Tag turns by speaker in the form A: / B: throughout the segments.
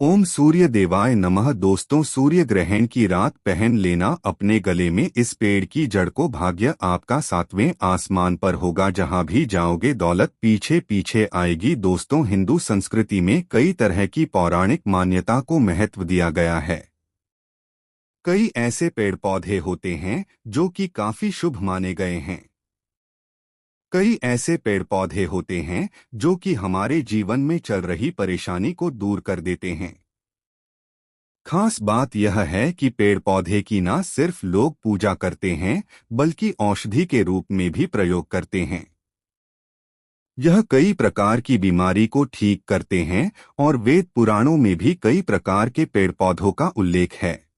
A: ओम सूर्य देवाय नमः। दोस्तों, सूर्य ग्रहण की रात पहन लेना अपने गले में इस पेड़ की जड़ को। भाग्य आपका सातवें आसमान पर होगा। जहां भी जाओगे दौलत पीछे पीछे आएगी। दोस्तों, हिंदू संस्कृति में कई तरह की पौराणिक मान्यता को महत्व दिया गया है। कई ऐसे पेड़ पौधे होते हैं जो कि काफी शुभ माने गए हैं। कई ऐसे पेड़ पौधे होते हैं जो कि हमारे जीवन में चल रही परेशानी को दूर कर देते हैं। खास बात यह है कि पेड़ पौधे की न सिर्फ लोग पूजा करते हैं बल्कि औषधि के रूप में भी प्रयोग करते हैं। यह कई प्रकार की बीमारी को ठीक करते हैं और वेद पुराणों में भी कई प्रकार के पेड़ पौधों का उल्लेख है।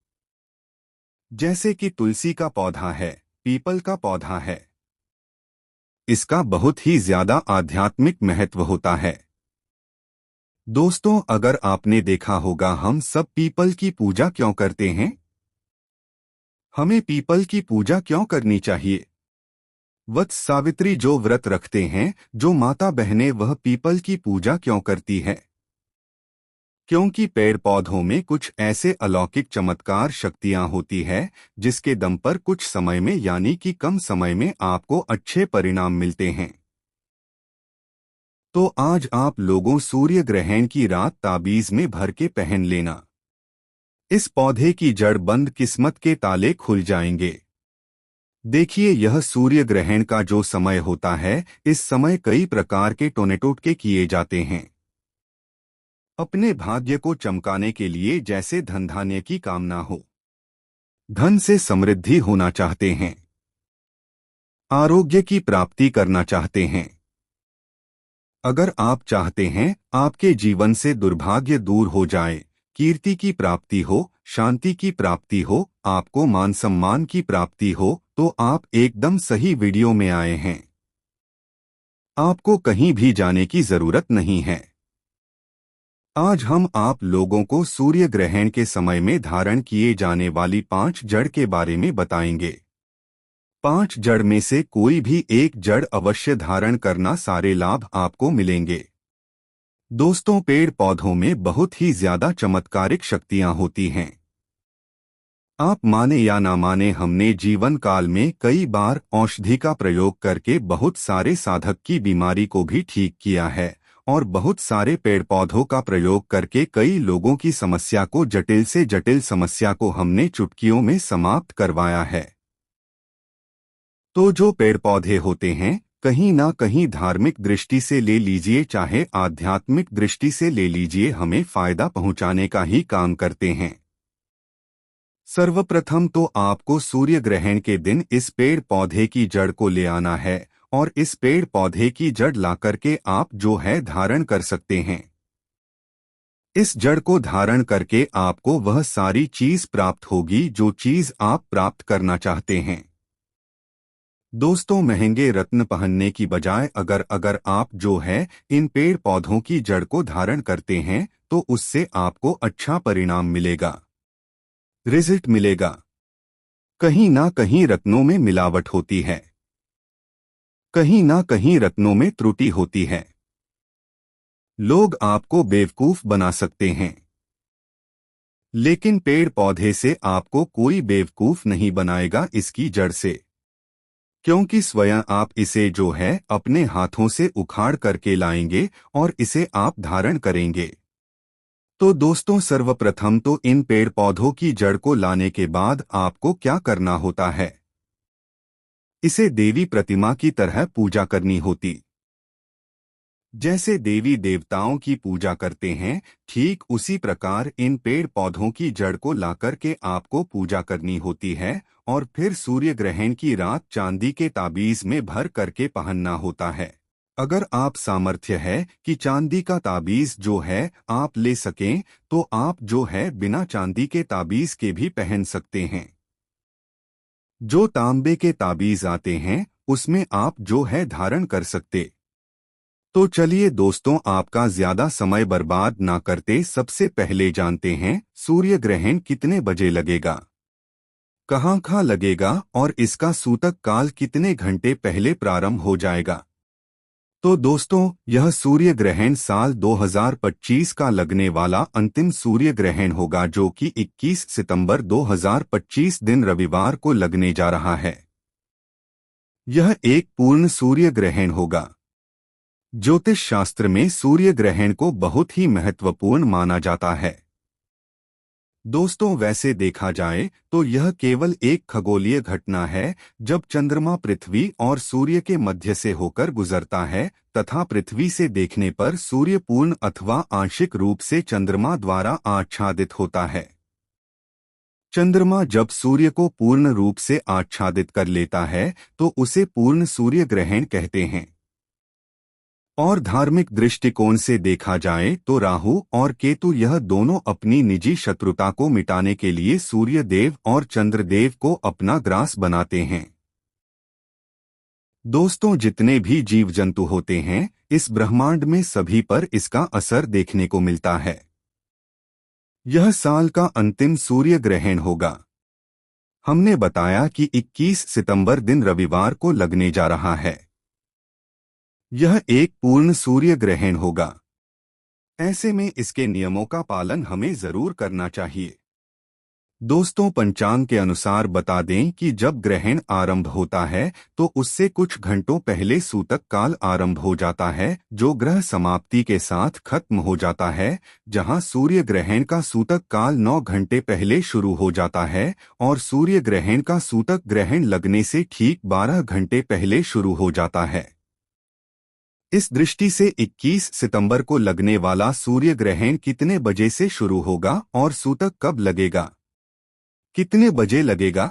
A: जैसे कि तुलसी का पौधा है, पीपल का पौधा है। इसका बहुत ही ज्यादा आध्यात्मिक महत्व होता है। दोस्तों, अगर आपने देखा होगा हम सब पीपल की पूजा क्यों करते हैं? हमें पीपल की पूजा क्यों करनी चाहिए? वत्स सावित्री जो व्रत रखते हैं, जो माता बहनें, वह पीपल की पूजा क्यों करती है? क्योंकि पेड़ पौधों में कुछ ऐसे अलौकिक चमत्कार शक्तियां होती है जिसके दम पर कुछ समय में यानी कि कम समय में आपको अच्छे परिणाम मिलते हैं। तो आज आप लोगों सूर्य ग्रहण की रात ताबीज में भर के पहन लेना। इस पौधे की जड़ बंद किस्मत के ताले खुल जाएंगे। देखिए, यह सूर्य ग्रहण का जो समय होता है, इस समय कई प्रकार के टोने-टोटके किए जाते हैं अपने भाग्य को चमकाने के लिए। जैसे धन धान्य की कामना हो, धन से समृद्धि होना चाहते हैं, आरोग्य की प्राप्ति करना चाहते हैं, अगर आप चाहते हैं आपके जीवन से दुर्भाग्य दूर हो जाए, कीर्ति की प्राप्ति हो, शांति की प्राप्ति हो, आपको मान सम्मान की प्राप्ति हो, तो आप एकदम सही वीडियो में आए हैं। आपको कहीं भी जाने की जरूरत नहीं है। आज हम आप लोगों को सूर्य ग्रहण के समय में धारण किए जाने वाली 5 जड़ के बारे में बताएंगे। 5 जड़ में से कोई भी एक जड़ अवश्य धारण करना, सारे लाभ आपको मिलेंगे। दोस्तों, पेड़ पौधों में बहुत ही ज्यादा चमत्कारिक शक्तियां होती हैं। आप माने या ना माने, हमने जीवन काल में कई बार औषधि का प्रयोग करके बहुत सारे साधक की बीमारी को भी ठीक किया है और बहुत सारे पेड़ पौधों का प्रयोग करके कई लोगों की समस्या को, जटिल से जटिल समस्या को हमने चुटकियों में समाप्त करवाया है। तो जो पेड़ पौधे होते हैं, कहीं ना कहीं धार्मिक दृष्टि से ले लीजिए चाहे आध्यात्मिक दृष्टि से ले लीजिए, हमें फायदा पहुंचाने का ही काम करते हैं। सर्वप्रथम तो आपको सूर्य ग्रहण के दिन इस पेड़ पौधे की जड़ को ले आना है और इस पेड़ पौधे की जड़ ला करके आप जो है धारण कर सकते हैं। इस जड़ को धारण करके आपको वह सारी चीज प्राप्त होगी जो चीज आप प्राप्त करना चाहते हैं। दोस्तों, महंगे रत्न पहनने की बजाय अगर अगर आप जो है इन पेड़ पौधों की जड़ को धारण करते हैं तो उससे आपको अच्छा परिणाम मिलेगा, रिजल्ट मिलेगा। कहीं ना कहीं रत्नों में मिलावट होती है, कहीं ना कहीं रत्नों में त्रुटि होती है। लोग आपको बेवकूफ बना सकते हैं, लेकिन पेड़ पौधे से आपको कोई बेवकूफ नहीं बनाएगा इसकी जड़ से, क्योंकि स्वयं आप इसे जो है अपने हाथों से उखाड़ करके लाएंगे और इसे आप धारण करेंगे। तो दोस्तों, सर्वप्रथम तो इन पेड़ पौधों की जड़ को लाने के बाद आपको क्या करना होता है? इसे देवी प्रतिमा की तरह पूजा करनी होती। जैसे देवी देवताओं की पूजा करते हैं, ठीक उसी प्रकार इन पेड़ पौधों की जड़ को लाकर के आपको पूजा करनी होती है और फिर सूर्य ग्रहण की रात चांदी के ताबीज में भर करके पहनना होता है। अगर आप सामर्थ्य है कि चांदी का ताबीज जो है आप ले सकें, तो आप जो है बिना चांदी के ताबीज के भी पहन सकते हैं। जो तांबे के ताबीज आते हैं उसमें आप जो है धारण कर सकते। तो चलिए दोस्तों, आपका ज्यादा समय बर्बाद ना करते सबसे पहले जानते हैं सूर्य ग्रहण कितने बजे लगेगा, कहाँ लगेगा और इसका सूतक काल कितने घंटे पहले प्रारंभ हो जाएगा। तो दोस्तों, यह सूर्य ग्रहण साल 2025 का लगने वाला अंतिम सूर्य ग्रहण होगा, जो कि 21 सितंबर 2025 दिन रविवार को लगने जा रहा है। यह एक पूर्ण सूर्य ग्रहण होगा। ज्योतिष शास्त्र में सूर्य ग्रहण को बहुत ही महत्वपूर्ण माना जाता है। दोस्तों, वैसे देखा जाए तो यह केवल एक खगोलीय घटना है, जब चंद्रमा पृथ्वी और सूर्य के मध्य से होकर गुजरता है तथा पृथ्वी से देखने पर सूर्य पूर्ण अथवा आंशिक रूप से चंद्रमा द्वारा आच्छादित होता है। चंद्रमा जब सूर्य को पूर्ण रूप से आच्छादित कर लेता है तो उसे पूर्ण सूर्य ग्रहण कहते हैं। और धार्मिक दृष्टिकोण से देखा जाए तो राहु और केतु यह दोनों अपनी निजी शत्रुता को मिटाने के लिए सूर्य देव और चंद्रदेव को अपना ग्रास बनाते हैं। दोस्तों, जितने भी जीव जंतु होते हैं इस ब्रह्मांड में, सभी पर इसका असर देखने को मिलता है। यह साल का अंतिम सूर्य ग्रहण होगा। हमने बताया कि 21 सितंबर दिन रविवार को लगने जा रहा है। यह एक पूर्ण सूर्य ग्रहण होगा। ऐसे में इसके नियमों का पालन हमें जरूर करना चाहिए। दोस्तों, पंचांग के अनुसार बता दें कि जब ग्रहण आरंभ होता है तो उससे कुछ घंटों पहले सूतक काल आरंभ हो जाता है, जो ग्रह समाप्ति के साथ खत्म हो जाता है, जहां सूर्य ग्रहण का सूतक काल 9 घंटे पहले शुरू हो जाता है और सूर्य ग्रहण का सूतक ग्रहण लगने से ठीक 12 घंटे पहले शुरू हो जाता है। इस दृष्टि से 21 सितंबर को लगने वाला सूर्य ग्रहण कितने बजे से शुरू होगा और सूतक कब लगेगा, कितने बजे लगेगा,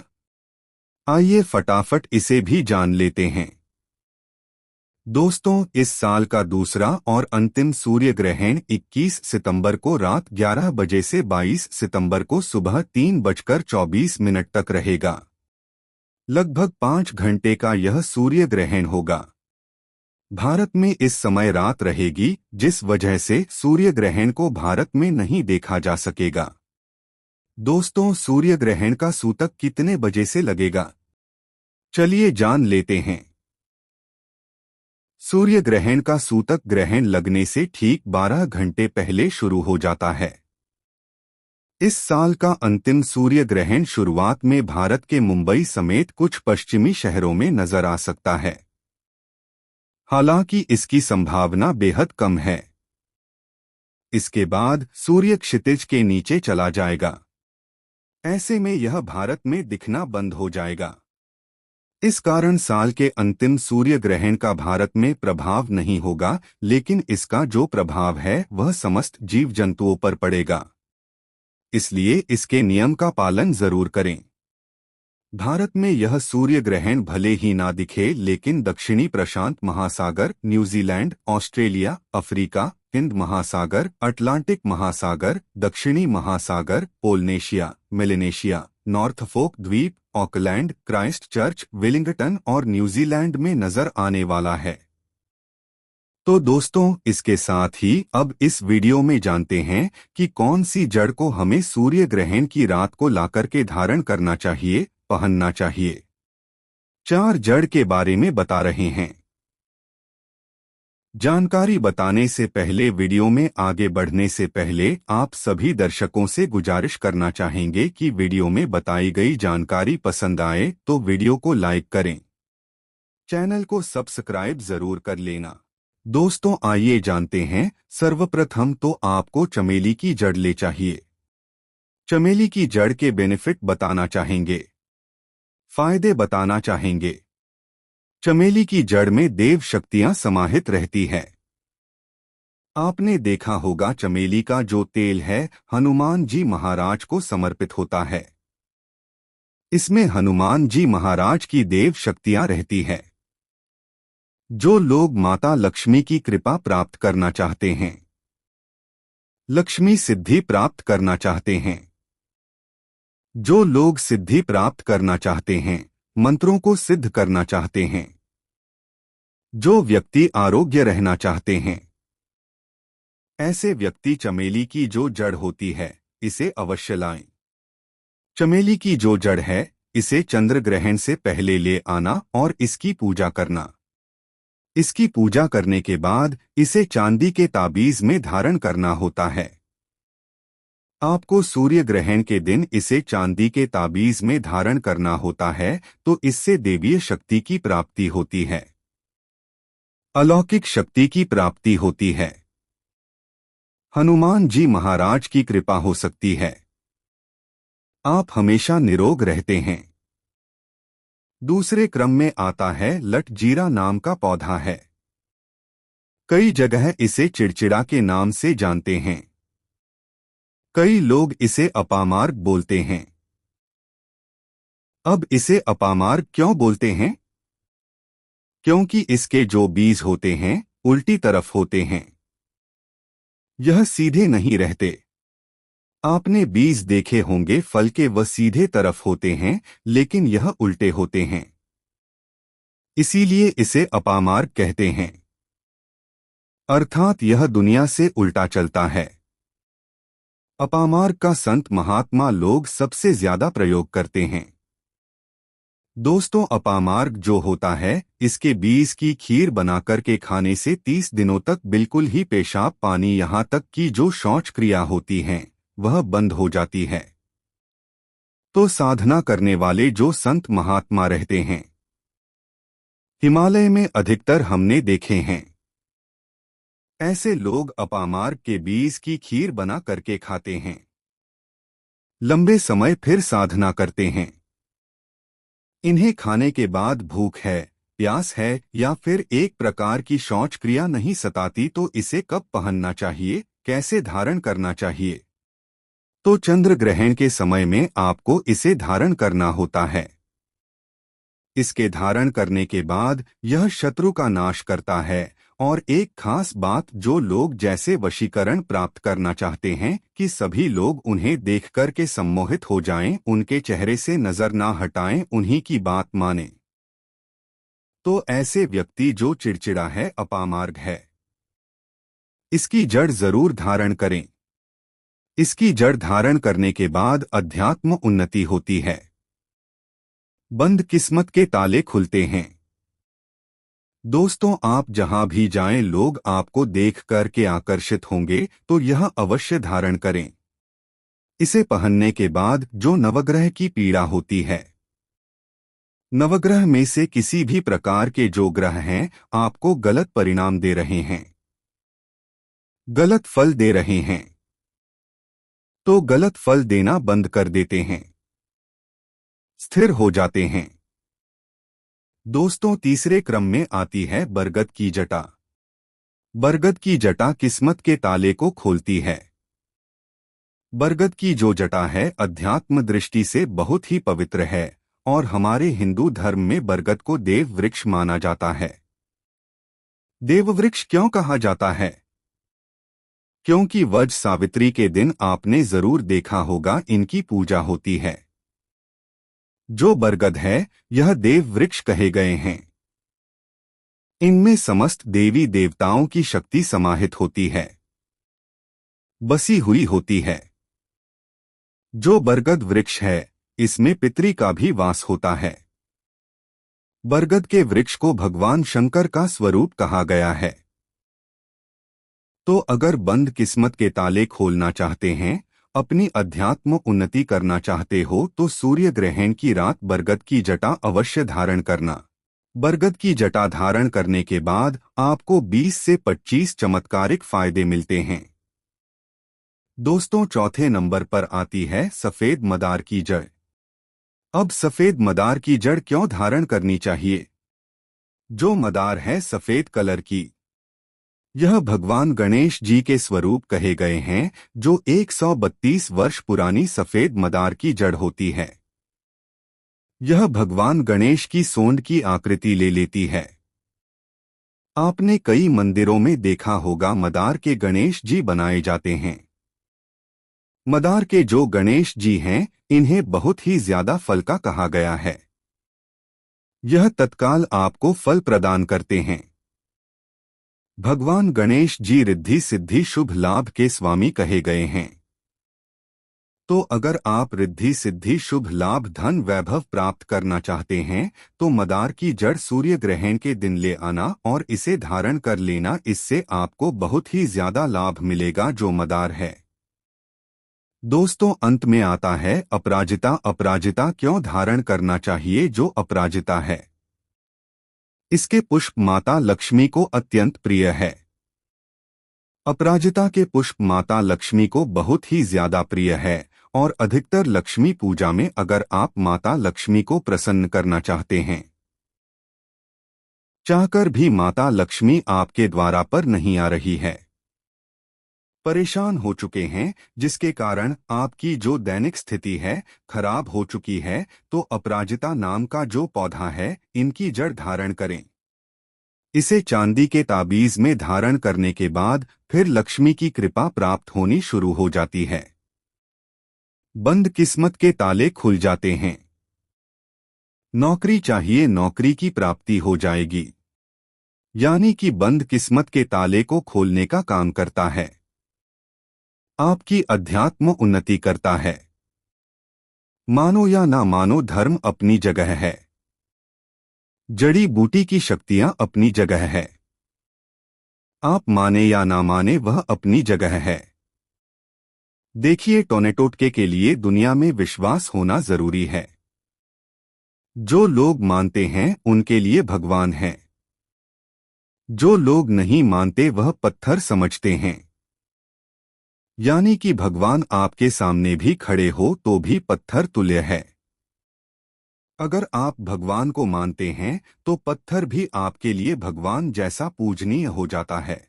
A: आइए फटाफट इसे भी जान लेते हैं। दोस्तों, इस साल का दूसरा और अंतिम सूर्य ग्रहण 21 सितंबर को रात 11 बजे से 22 सितंबर को सुबह 3:24 तक रहेगा। लगभग 5 घंटे का यह सूर्य ग्रहण होगा। भारत में इस समय रात रहेगी, जिस वजह से सूर्य ग्रहण को भारत में नहीं देखा जा सकेगा। दोस्तों, सूर्य ग्रहण का सूतक कितने बजे से लगेगा, चलिए जान लेते हैं। सूर्य ग्रहण का सूतक ग्रहण लगने से ठीक 12 घंटे पहले शुरू हो जाता है। इस साल का अंतिम सूर्य ग्रहण शुरुआत में भारत के मुंबई समेत कुछ पश्चिमी शहरों में नजर आ सकता है। हालांकि इसकी संभावना बेहद कम है। इसके बाद सूर्य क्षितिज के नीचे चला जाएगा। ऐसे में यह भारत में दिखना बंद हो जाएगा। इस कारण साल के अंतिम सूर्य ग्रहण का भारत में प्रभाव नहीं होगा, लेकिन इसका जो प्रभाव है वह समस्त जीव जंतुओं पर पड़ेगा। इसलिए इसके नियम का पालन जरूर करें। भारत में यह सूर्य ग्रहण भले ही ना दिखे, लेकिन दक्षिणी प्रशांत महासागर, न्यूजीलैंड, ऑस्ट्रेलिया, अफ्रीका, हिंद महासागर, अटलांटिक महासागर, दक्षिणी महासागर, पोलिनेशिया, मेलेनेशिया, नॉर्थफोक द्वीप, ऑकलैंड, क्राइस्टचर्च, वेलिंगटन और न्यूजीलैंड में नजर आने वाला है। तो दोस्तों, इसके साथ ही अब इस वीडियो में जानते हैं कि कौन सी जड़ को हमें सूर्य ग्रहण की रात को लाकर के धारण करना चाहिए, पहनना चाहिए। 4 जड़ के बारे में बता रहे हैं। जानकारी बताने से पहले, वीडियो में आगे बढ़ने से पहले आप सभी दर्शकों से गुजारिश करना चाहेंगे कि वीडियो में बताई गई जानकारी पसंद आए तो वीडियो को लाइक करें, चैनल को सब्सक्राइब जरूर कर लेना। दोस्तों, आइए जानते हैं। सर्वप्रथम तो आपको चमेली की जड़ ले चाहिए। चमेली की जड़ के बेनिफिट बताना चाहेंगे, फायदे बताना चाहेंगे। चमेली की जड़ में देव शक्तियां समाहित रहती है। आपने देखा होगा चमेली का जो तेल है हनुमान जी महाराज को समर्पित होता है। इसमें हनुमान जी महाराज की देव शक्तियां रहती है। जो लोग माता लक्ष्मी की कृपा प्राप्त करना चाहते हैं, लक्ष्मी सिद्धि प्राप्त करना चाहते हैं, जो लोग सिद्धि प्राप्त करना चाहते हैं, मंत्रों को सिद्ध करना चाहते हैं, जो व्यक्ति आरोग्य रहना चाहते हैं, ऐसे व्यक्ति चमेली की जो जड़ होती है इसे अवश्य लाएं। चमेली की जो जड़ है इसे चंद्र ग्रहण से पहले ले आना और इसकी पूजा करना। इसकी पूजा करने के बाद इसे चांदी के ताबीज में धारण करना होता है। आपको सूर्य ग्रहण के दिन इसे चांदी के ताबीज में धारण करना होता है, तो इससे देवीय शक्ति की प्राप्ति होती है, अलौकिक शक्ति की प्राप्ति होती है, हनुमान जी महाराज की कृपा हो सकती है, आप हमेशा निरोग रहते हैं। दूसरे क्रम में आता है लट जीरा नाम का पौधा है। कई जगह इसे चिड़चिड़ा के नाम से जानते हैं। कई लोग इसे अपामार्ग बोलते हैं। अब इसे अपामार्ग क्यों बोलते हैं? क्योंकि इसके जो बीज होते हैं उल्टी तरफ होते हैं, यह सीधे नहीं रहते। आपने बीज देखे होंगे फल के, वह सीधे तरफ होते हैं, लेकिन यह उल्टे होते हैं, इसीलिए इसे अपामार्ग कहते हैं। अर्थात यह दुनिया से उल्टा चलता है। अपामार्ग का संत महात्मा लोग सबसे ज्यादा प्रयोग करते हैं। दोस्तों, अपामार्ग जो होता है, इसके बीज की खीर बनाकर के खाने से 30 दिनों तक बिल्कुल ही पेशाब पानी यहाँ तक कि जो शौच क्रिया होती है वह बंद हो जाती है। तो साधना करने वाले जो संत महात्मा रहते हैं, हिमालय में अधिकतर हमने देखे हैं, ऐसे लोग अपामार्ग के बीज की खीर बना करके खाते हैं, लंबे समय फिर साधना करते हैं। इन्हें खाने के बाद भूख है, प्यास है या फिर एक प्रकार की शौच क्रिया नहीं सताती, तो इसे कब पहनना चाहिए, कैसे धारण करना चाहिए? तो चंद्र ग्रहण के समय में आपको इसे धारण करना होता है। इसके धारण करने के बाद यह शत्रु का नाश करता है। और एक खास बात, जो लोग जैसे वशीकरण प्राप्त करना चाहते हैं कि सभी लोग उन्हें देखकर के सम्मोहित हो जाएं, उनके चेहरे से नजर ना हटाएं, उन्हीं की बात मानें, तो ऐसे व्यक्ति जो चिड़चिड़ा है अपामार्ग है। इसकी जड़ जरूर धारण करें। इसकी जड़ धारण करने के बाद अध्यात्म उन्नति होती है, बंद किस्मत के ताले खुलते हैं। दोस्तों, आप जहां भी जाएं लोग आपको देख कर के आकर्षित होंगे, तो यह अवश्य धारण करें। इसे पहनने के बाद जो नवग्रह की पीड़ा होती है, नवग्रह में से किसी भी प्रकार के जो ग्रह हैं आपको गलत परिणाम दे रहे हैं, गलत फल दे रहे हैं, तो गलत फल देना बंद कर देते हैं, स्थिर हो जाते हैं। दोस्तों, तीसरे क्रम में आती है बरगद की जटा। बरगद की जटा किस्मत के ताले को खोलती है। बरगद की जो जटा है अध्यात्म दृष्टि से बहुत ही पवित्र है और हमारे हिंदू धर्म में बरगद को देव वृक्ष माना जाता है। देव वृक्ष क्यों कहा जाता है? क्योंकि वज सावित्री के दिन आपने जरूर देखा होगा इनकी पूजा होती है। जो बरगद है यह देव वृक्ष कहे गए हैं। इनमें समस्त देवी देवताओं की शक्ति समाहित होती है, बसी हुई होती है। जो बरगद वृक्ष है इसमें पितरी का भी वास होता है। बरगद के वृक्ष को भगवान शंकर का स्वरूप कहा गया है। तो अगर बंद किस्मत के ताले खोलना चाहते हैं, अपनी अध्यात्म उन्नति करना चाहते हो, तो सूर्य ग्रहण की रात बरगद की जटा अवश्य धारण करना। बरगद की जटा धारण करने के बाद आपको 20 से 25 चमत्कारिक फायदे मिलते हैं। दोस्तों, चौथे नंबर पर आती है सफेद मदार की जड़। अब सफेद मदार की जड़ क्यों धारण करनी चाहिए? जो मदार है सफेद कलर की, यह भगवान गणेश जी के स्वरूप कहे गए हैं, जो 132 वर्ष पुरानी सफेद मदार की जड़ होती है। यह भगवान गणेश की सोंड की आकृति ले लेती है। आपने कई मंदिरों में देखा होगा मदार के गणेश जी बनाए जाते हैं। मदार के जो गणेश जी हैं इन्हें बहुत ही ज्यादा फल का कहा गया है। यह तत्काल आपको फल प्रदान करते हैं। भगवान गणेश जी रिद्धि सिद्धि शुभ लाभ के स्वामी कहे गए हैं। तो अगर आप रिद्धि सिद्धि शुभ लाभ धन वैभव प्राप्त करना चाहते हैं तो मदार की जड़ सूर्य ग्रहण के दिन ले आना और इसे धारण कर लेना। इससे आपको बहुत ही ज्यादा लाभ मिलेगा। जो मदार है दोस्तों, अंत में आता है अपराजिता। अपराजिता क्यों धारण करना चाहिए? जो अपराजिता है इसके पुष्प माता लक्ष्मी को अत्यंत प्रिय है। अपराजिता के पुष्प माता लक्ष्मी को बहुत ही ज्यादा प्रिय है और अधिकतर लक्ष्मी पूजा में अगर आप माता लक्ष्मी को प्रसन्न करना चाहते हैं, चाहकर भी माता लक्ष्मी आपके द्वारा पर नहीं आ रही है, परेशान हो चुके हैं, जिसके कारण आपकी जो दैनिक स्थिति है खराब हो चुकी है, तो अपराजिता नाम का जो पौधा है इनकी जड़ धारण करें। इसे चांदी के ताबीज में धारण करने के बाद फिर लक्ष्मी की कृपा प्राप्त होनी शुरू हो जाती है। बंद किस्मत के ताले खुल जाते हैं। नौकरी चाहिए, नौकरी की प्राप्ति हो जाएगी। यानी कि बंद किस्मत के ताले को खोलने का काम करता है। आपकी अध्यात्म उन्नति करता है। मानो या ना मानो, धर्म अपनी जगह है, जड़ी बूटी की शक्तियां अपनी जगह है। आप माने या ना माने, वह अपनी जगह है। देखिए, टोने-टोटके के लिए दुनिया में विश्वास होना जरूरी है। जो लोग मानते हैं उनके लिए भगवान हैं। जो लोग नहीं मानते वह पत्थर समझते हैं। यानी कि भगवान आपके सामने भी खड़े हो तो भी पत्थर तुल्य है। अगर आप भगवान को मानते हैं तो पत्थर भी आपके लिए भगवान जैसा पूजनीय हो जाता है।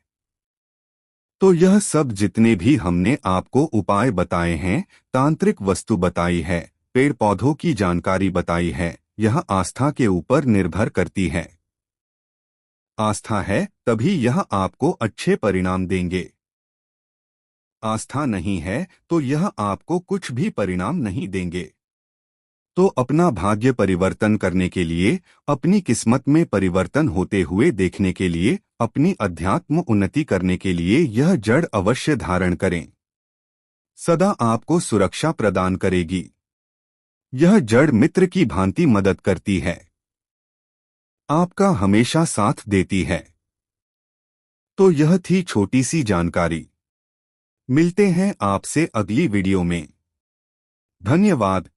A: तो यह सब जितने भी हमने आपको उपाय बताए हैं, तांत्रिक वस्तु बताई है, पेड़ पौधों की जानकारी बताई है, यह आस्था के ऊपर निर्भर करती है। आस्था है तभी यह आपको अच्छे परिणाम देंगे। आस्था नहीं है तो यह आपको कुछ भी परिणाम नहीं देंगे। तो अपना भाग्य परिवर्तन करने के लिए, अपनी किस्मत में परिवर्तन होते हुए देखने के लिए, अपनी अध्यात्म उन्नति करने के लिए यह जड़ अवश्य धारण करें। सदा आपको सुरक्षा प्रदान करेगी। यह जड़ मित्र की भांति मदद करती है, आपका हमेशा साथ देती है। तो यह थी छोटी सी जानकारी। मिलते हैं आपसे अगली वीडियो में। धन्यवाद।